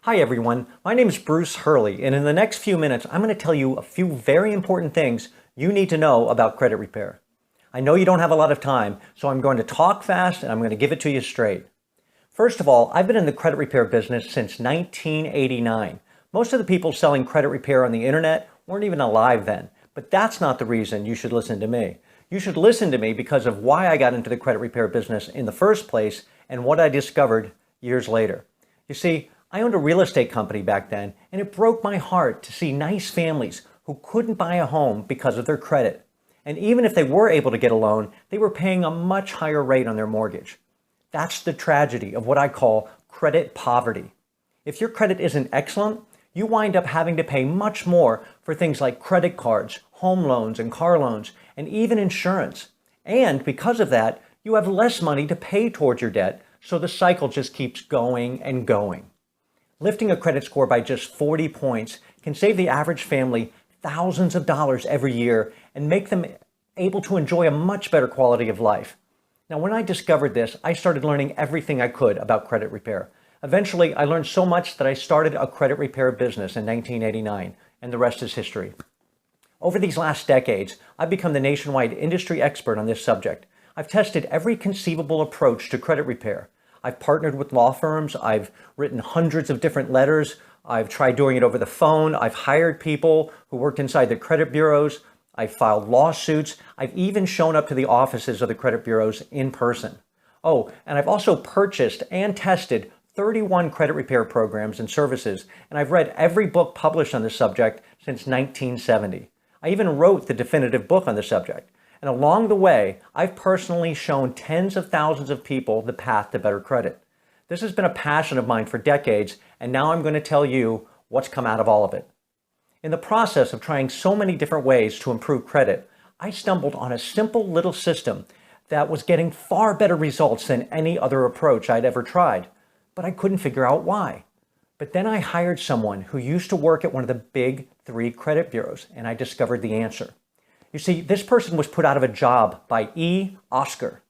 Hi everyone, my name is Bruce Hurley, and in the next few minutes I'm going to tell you a few very important things you need to know about credit repair. I know you don't have a lot of time, so I'm going to talk fast and I'm going to give it to you straight. First of all, I've been in the credit repair business since 1989. Most of the people selling credit repair on the internet weren't even alive then, but that's not the reason you should listen to me. You should listen to me because of why I got into the credit repair business in the first place and what I discovered years later. You see, I owned a real estate company back then, and it broke my heart to see nice families who couldn't buy a home because of their credit. And even if they were able to get a loan, they were paying a much higher rate on their mortgage. That's the tragedy of what I call credit poverty. If your credit isn't excellent, you wind up having to pay much more for things like credit cards, home loans, and car loans, and even insurance. And because of that, you have less money to pay towards your debt, so the cycle just keeps going and going. Lifting a credit score by just 40 points can save the average family thousands of dollars every year and make them able to enjoy a much better quality of life. Now, when I discovered this, I started learning everything I could about credit repair. Eventually, I learned so much that I started a credit repair business in 1989, and the rest is history. Over these last decades, I've become the nationwide industry expert on this subject. I've tested every conceivable approach to credit repair. I've partnered with law firms, I've written hundreds of different letters, I've tried doing it over the phone, I've hired people who worked inside the credit bureaus, I've filed lawsuits, I've even shown up to the offices of the credit bureaus in person. Oh, and I've also purchased and tested 31 credit repair programs and services, and I've read every book published on this subject since 1970. I even wrote the definitive book on the subject. And along the way, I've personally shown tens of thousands of people the path to better credit. This has been a passion of mine for decades, and now I'm going to tell you what's come out of all of it. In the process of trying so many different ways to improve credit, I stumbled on a simple little system that was getting far better results than any other approach I'd ever tried, but I couldn't figure out why. But then I hired someone who used to work at one of the big 3 credit bureaus, and I discovered the answer. You see, this person was put out of a job by E-Oscar.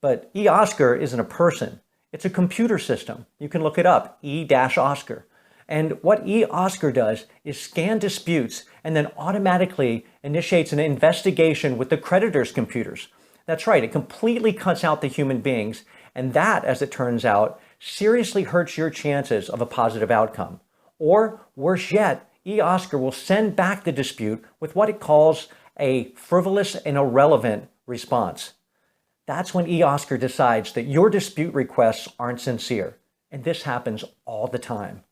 But E-Oscar isn't a person. It's a computer system. You can look it up, E-Oscar. And what E-Oscar does is scan disputes and then automatically initiates an investigation with the creditor's computers. That's right, it completely cuts out the human beings. And that, as it turns out, seriously hurts your chances of a positive outcome. Or, worse yet, E-Oscar will send back the dispute with what it calls a frivolous and irrelevant response. That's when E-Oscar decides that your dispute requests aren't sincere, and this happens all the time.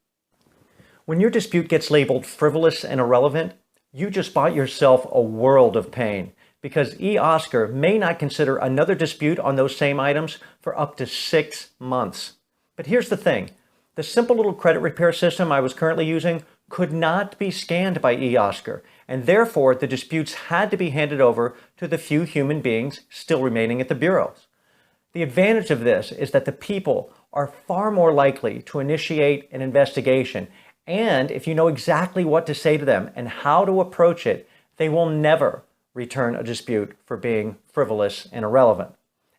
When your dispute gets labeled frivolous and irrelevant, you just bought yourself a world of pain, because E-Oscar may not consider another dispute on those same items for up to 6 months. But here's the thing, the simple little credit repair system I was currently using could not be scanned by E-Oscar, and therefore the disputes had to be handed over to the few human beings still remaining at the bureaus. The advantage of this is that the people are far more likely to initiate an investigation, and if you know exactly what to say to them and how to approach it, they will never return a dispute for being frivolous and irrelevant.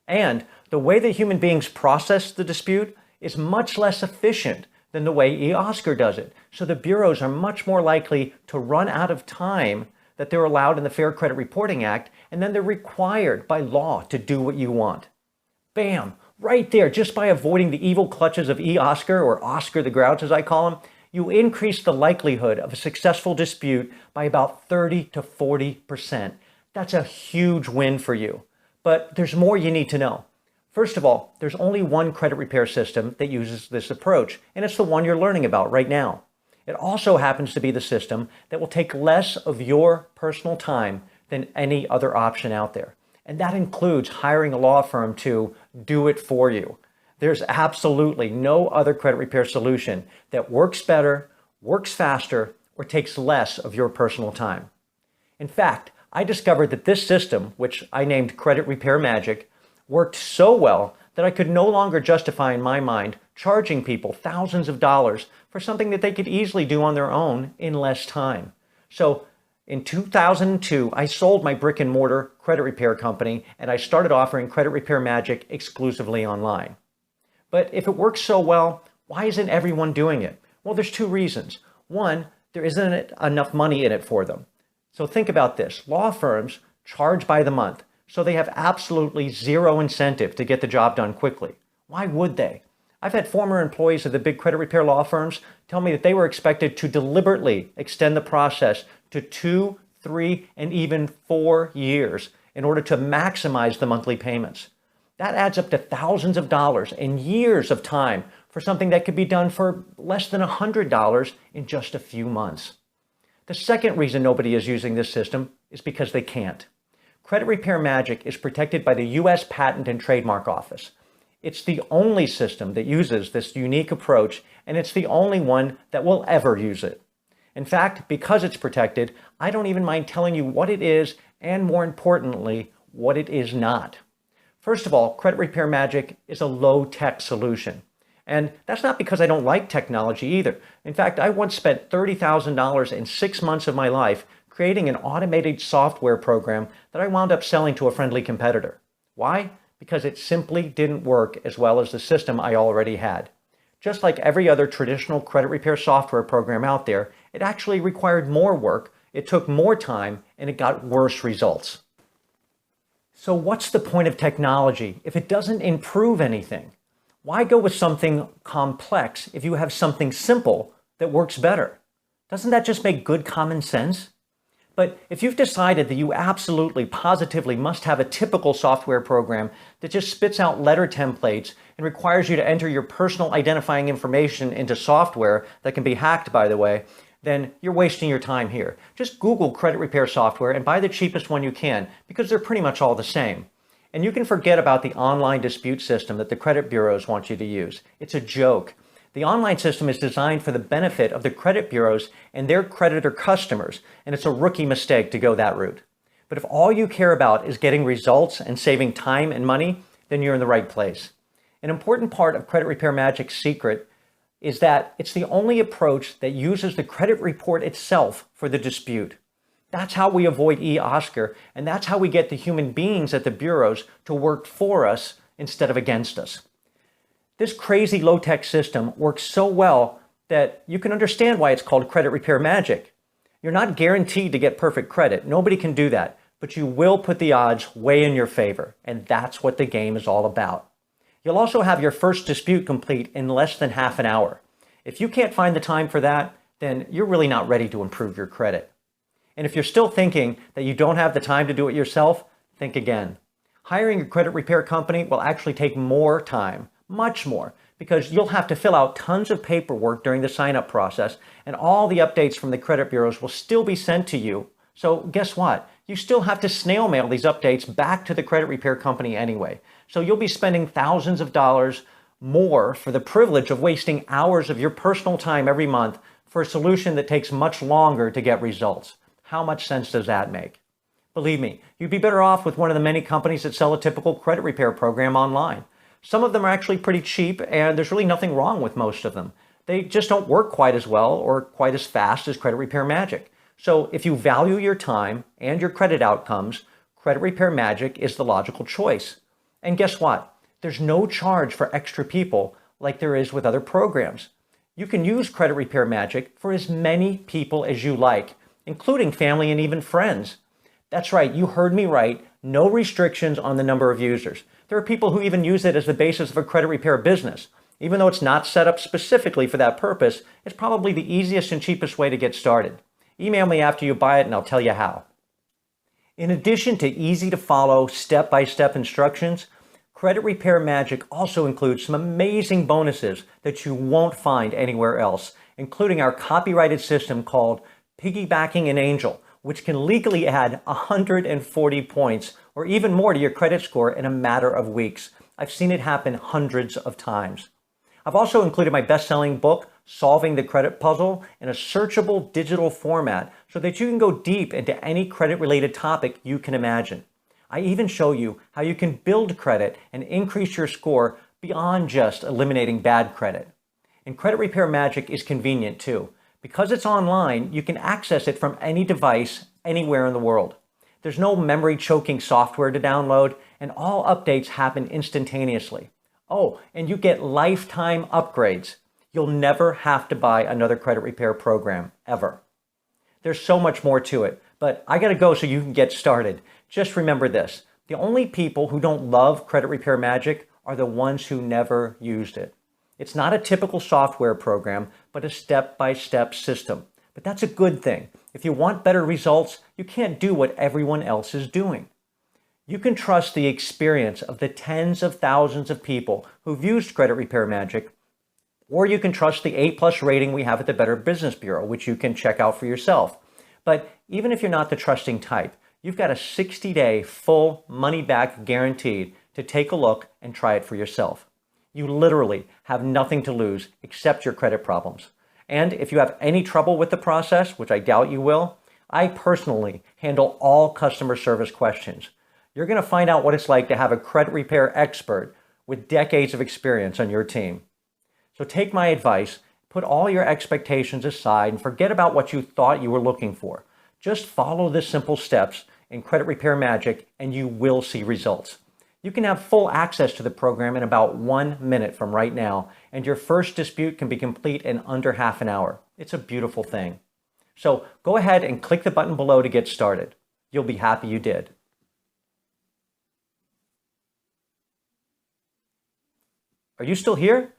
And the way that human beings process the dispute is much less efficient than the way E-Oscar does it. So the bureaus are much more likely to run out of time that they're allowed in the Fair Credit Reporting Act, and then they're required by law to do what you want. Bam! Right there, just by avoiding the evil clutches of E-Oscar, or Oscar the Grouch as I call him, you increase the likelihood of a successful dispute by about 30 to 40%. That's a huge win for you. But there's more you need to know. First of all, there's only one credit repair system that uses this approach, and it's the one you're learning about right now. It also happens to be the system that will take less of your personal time than any other option out there. And that includes hiring a law firm to do it for you. There's absolutely no other credit repair solution that works better, works faster, or takes less of your personal time. In fact, I discovered that this system, which I named Credit Repair Magic, worked so well that I could no longer justify in my mind charging people thousands of dollars for something that they could easily do on their own in less time. So in 2002, I sold my brick and mortar credit repair company and I started offering Credit Repair Magic exclusively online. But if it works so well, why isn't everyone doing it? Well, there's two reasons. One, there isn't enough money in it for them. So think about this. Law firms charge by the month, so they have absolutely zero incentive to get the job done quickly. Why would they? I've had former employees of the big credit repair law firms tell me that they were expected to deliberately extend the process to 2, 3, and even 4 years in order to maximize the monthly payments. That adds up to thousands of dollars and years of time for something that could be done for less than $100 in just a few months. The second reason nobody is using this system is because they can't. Credit Repair Magic is protected by the U.S. Patent and Trademark Office. It's the only system that uses this unique approach, and it's the only one that will ever use it. In fact, because it's protected, I don't even mind telling you what it is and, more importantly, what it is not. First of all, Credit Repair Magic is a low-tech solution. And that's not because I don't like technology either. In fact, I once spent $30,000 in 6 months of my life creating an automated software program that I wound up selling to a friendly competitor. Why? Because it simply didn't work as well as the system I already had. Just like every other traditional credit repair software program out there, it actually required more work, it took more time, and it got worse results. So what's the point of technology if it doesn't improve anything? Why go with something complex if you have something simple that works better? Doesn't that just make good common sense? But if you've decided that you absolutely, positively must have a typical software program that just spits out letter templates and requires you to enter your personal identifying information into software that can be hacked, by the way, then you're wasting your time here. Just Google credit repair software and buy the cheapest one you can, because they're pretty much all the same. And you can forget about the online dispute system that the credit bureaus want you to use. It's a joke. The online system is designed for the benefit of the credit bureaus and their creditor customers, and it's a rookie mistake to go that route. But if all you care about is getting results and saving time and money, then you're in the right place. An important part of Credit Repair Magic's secret is that it's the only approach that uses the credit report itself for the dispute. That's how we avoid e-Oscar, and that's how we get the human beings at the bureaus to work for us instead of against us. This crazy low-tech system works so well that you can understand why it's called Credit Repair Magic. You're not guaranteed to get perfect credit. Nobody can do that. But you will put the odds way in your favor. And that's what the game is all about. You'll also have your first dispute complete in less than half an hour. If you can't find the time for that, then you're really not ready to improve your credit. And if you're still thinking that you don't have the time to do it yourself, think again. Hiring a credit repair company will actually take more time. Much more, because you'll have to fill out tons of paperwork during the sign-up process, and all the updates from the credit bureaus will still be sent to you. So guess what? You still have to snail mail these updates back to the credit repair company anyway. So you'll be spending thousands of dollars more for the privilege of wasting hours of your personal time every month for a solution that takes much longer to get results. How much sense does that make? Believe me, you'd be better off with one of the many companies that sell a typical credit repair program online. Some of them are actually pretty cheap, and there's really nothing wrong with most of them. They just don't work quite as well or quite as fast as Credit Repair Magic. So if you value your time and your credit outcomes, Credit Repair Magic is the logical choice. And guess what? There's no charge for extra people like there is with other programs. You can use Credit Repair Magic for as many people as you like, including family and even friends. That's right, you heard me right. No restrictions on the number of users. There are people who even use it as the basis of a credit repair business. Even though it's not set up specifically for that purpose, it's probably the easiest and cheapest way to get started. Email me after you buy it and I'll tell you how. In addition to easy-to-follow step-by-step instructions, Credit Repair Magic also includes some amazing bonuses that you won't find anywhere else, including our copyrighted system called Piggybacking an Angel, which can legally add 140 points or even more to your credit score in a matter of weeks. I've seen it happen hundreds of times. I've also included my best-selling book, Solving the Credit Puzzle, in a searchable digital format so that you can go deep into any credit-related topic you can imagine. I even show you how you can build credit and increase your score beyond just eliminating bad credit. And Credit Repair Magic is convenient too. Because it's online, you can access it from any device, anywhere in the world. There's no memory-choking software to download, and all updates happen instantaneously. Oh, and you get lifetime upgrades. You'll never have to buy another credit repair program, ever. There's so much more to it, but I gotta go so you can get started. Just remember this: the only people who don't love Credit Repair Magic are the ones who never used it. It's not a typical software program, but a step-by-step system. But that's a good thing. If you want better results, you can't do what everyone else is doing. You can trust the experience of the tens of thousands of people who've used Credit Repair Magic, or you can trust the A+ rating we have at the Better Business Bureau, which you can check out for yourself. But even if you're not the trusting type, you've got a 60-day full money-back guaranteed to take a look and try it for yourself. You literally have nothing to lose except your credit problems. And if you have any trouble with the process, which I doubt you will, I personally handle all customer service questions. You're going to find out what it's like to have a credit repair expert with decades of experience on your team. So take my advice, put all your expectations aside, and forget about what you thought you were looking for. Just follow the simple steps in Credit Repair Magic and you will see results. You can have full access to the program in about 1 minute from right now, and your first dispute can be complete in under half an hour. It's a beautiful thing. So go ahead and click the button below to get started. You'll be happy you did. Are you still here?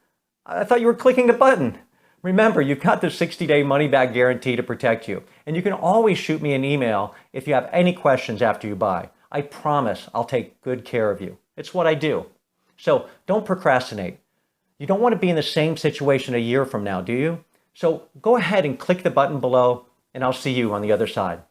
I thought you were clicking a button. Remember, you've got the 60-day money-back guarantee to protect you, and you can always shoot me an email if you have any questions after you buy. I promise I'll take good care of you. It's what I do. So don't procrastinate. You don't want to be in the same situation a year from now, do you? So go ahead and click the button below, and I'll see you on the other side.